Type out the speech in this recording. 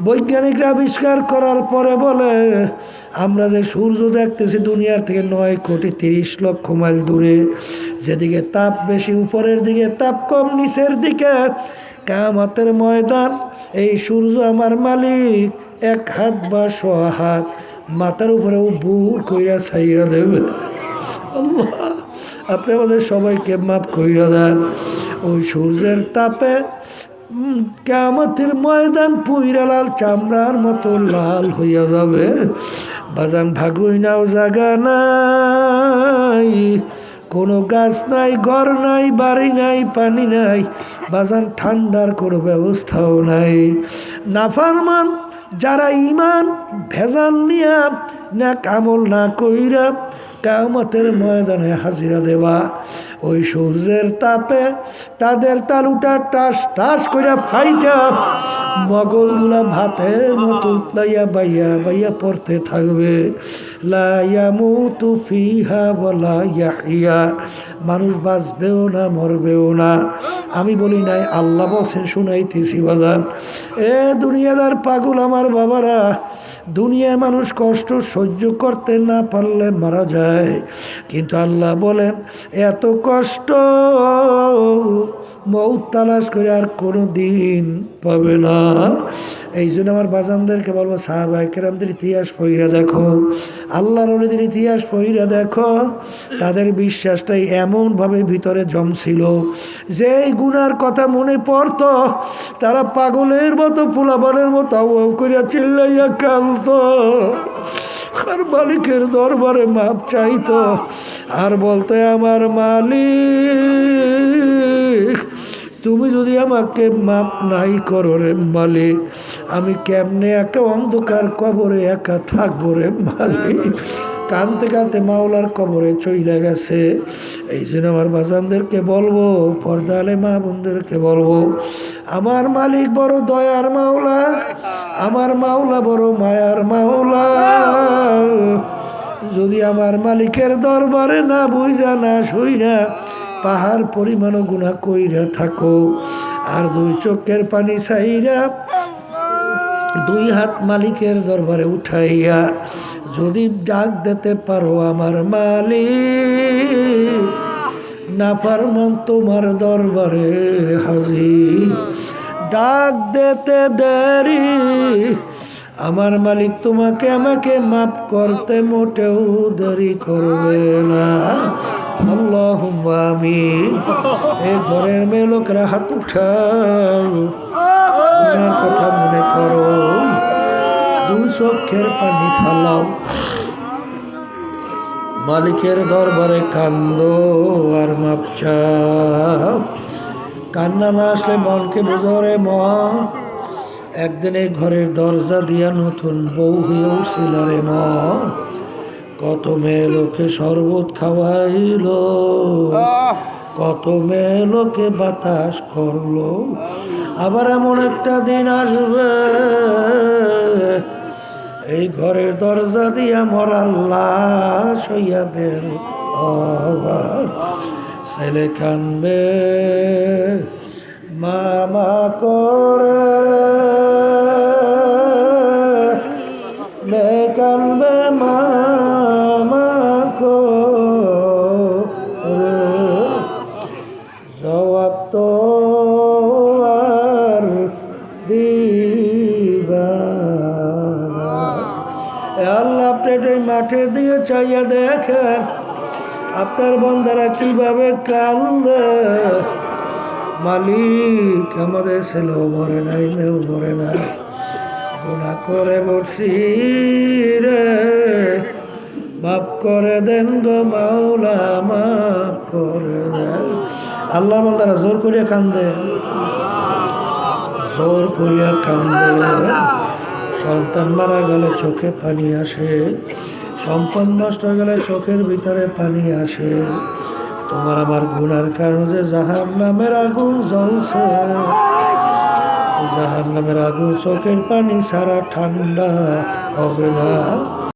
বৈজ্ঞানিকরা আবিষ্কার করার পরে বলে আমরা যে সূর্য দেখতেছি দুনিয়ার থেকে 9,30,00,000 মাইল দূরে, যেদিকে তাপ বেশি উপরের দিকে, তাপ কম নিচের দিকে, কিয়ামতের ময়দান এই সূর্য আমার মালিক 1 হাত বা 100 হাত মাথার উপরে বুর কইরা ছাইরা দেবে। আল্লাহ, আপনি আমাদের সবাইকে মাফ কইরা দেন। ওই সূর্যের তাপে কিয়ামতের ময়দান পুইরা লাল চামড়ার মতো লাল হইয়া যাবে। বাজান ভাগুই নাও, জায়গা নাই, কোনো গাছ নাই, ঘর নাই, বাড়ি নাই, পানি নাই, বাজান ঠান্ডার কোনো ব্যবস্থাও নাই। নাফরমান যারা ইমান ভেজাল নিয়া নেক আমল না কইরা কিয়ামতের ময়দানে হাজিরা দেবা, ওই সূর্যের তাপে তাদের তালুটা টাস টাস কইরা ফাইটা মগজগুলা ভাতের মতো উতলাইয়া বাইয়া বাইয়া পড়তে থাকবে। লা ইয়ামুতু ফিহা ওয়ালা ইয়াহইয়া, মানুষ বাঁচবেও না মরবেও না। আমি বলি নাই, আল্লাহ বলছেন, শুনাইতেছি বাজান। এ দুনিয়াদার পাগল আমার বাবারা, দুনিয়ায় মানুষ কষ্ট সহ্য করতে না পারলে মারা যায়, কিন্তু আল্লাহ বলেন এত কষ্ট মউত তালাশ করে আর কোনো দিন পাবে না। এই জন্য আমার বাজানদেরকে বলবো, সাহাবায়ে কেরামদের ইতিহাস পড়িয়া দেখো, আল্লাহর ওলিদের ইতিহাস পড়িয়া দেখো, তাদের বিশ্বাসটাই এমনভাবে ভিতরে জমছিল যে এই গুনার কথা মনে পড়তো তারা পাগলের মতো পোলাপানের মতো আউ আউ করিয়া চিল্লাইয়া কাঁদতো, আর মালিকের দরবারে মাপ চাইতো, আর বলতে আমার মালিক তুমি যদি আমাকে মাপ নাই করো রে মালিক, আমি কেমনে একা অন্ধকার কবরে একা থাকবো রে মালিক। কানতে কানতে মাওলার কবরে চইলা গেছে। এই জন্য আমার বাজানদেরকে বলবো, পর্দালে মা বোনদেরকে বলবো, আমার মালিক বড় দয়ার মাওলা, আমার মাওলা বড় মায়ার মাওলা। যদি আমার মালিকের দরবারে না বুঝা না শুইনা পাহাড় পরিমাণ গুনাহ কইরা থাকো, আর 2 চোখের পানি ছাইরা 2 হাত মালিকের দরবারে উঠাইয়া যদি ডাক দিতে পারো, আমার মালিক নাফরমান তোমার দরবারে হাজির, ডাক দিতে দেরি, আমার মালিক তোমাকে আমাকে মাফ করতে মোটেও দেরি করবে না। আল্লাহুম্মা আমিন। এই ঘরের মেয়ে লোকেরা হাত উঠাও, গুনার কথা মনে করো, 2 চোখের পানি ফালাও, মালিকের দরবারে কান্দো আর মাপ চাও। কান্না না আসলে মনকে বোঝো রে মন, একদিন এই ঘরের দরজা দিয়া নতুন বউ হইয়াও ছিল রে মন, কত মেয়ে লোকে শরবত খাওয়াইল, কত মেয়ে লোকে বাতাস করলো, আবার এমন একটা দিন আসবে এই ঘরের দরজা দিয়া মরার লাশ হইয়া বের ছেলে কানবে মামা করে, মেয়ে কানবে মামা করে, জবাব তো আর দিবা। আল্লাহ আপনি এই মাঠে দিয়ে চাইয়া দেখেন আপনার বন্ধারা কিভাবে কান্দে। মালিক আমাদের ছেলেও মরে নাই, মেয়েও মরে নাই, গুনাহ করে বসি রে, মাফ করে দেন গো মাওলা, মাফ করে দেন। আল্লাহ বন্ধারা জোর করিয়া কান্দে, জোর করিয়া কান্দে। সন্তান মারা গেলে চোখে পানি আসে, সম্পদ নষ্ট হয়ে গেলে চোখের ভিতরে পানি আসে। তোমার আমার গুনার কারণে যে জাহান্নামের আগুন জ্বলছে, জাহান্নামের আগুন চোখের পানি ছাড়া ঠান্ডা হবে না।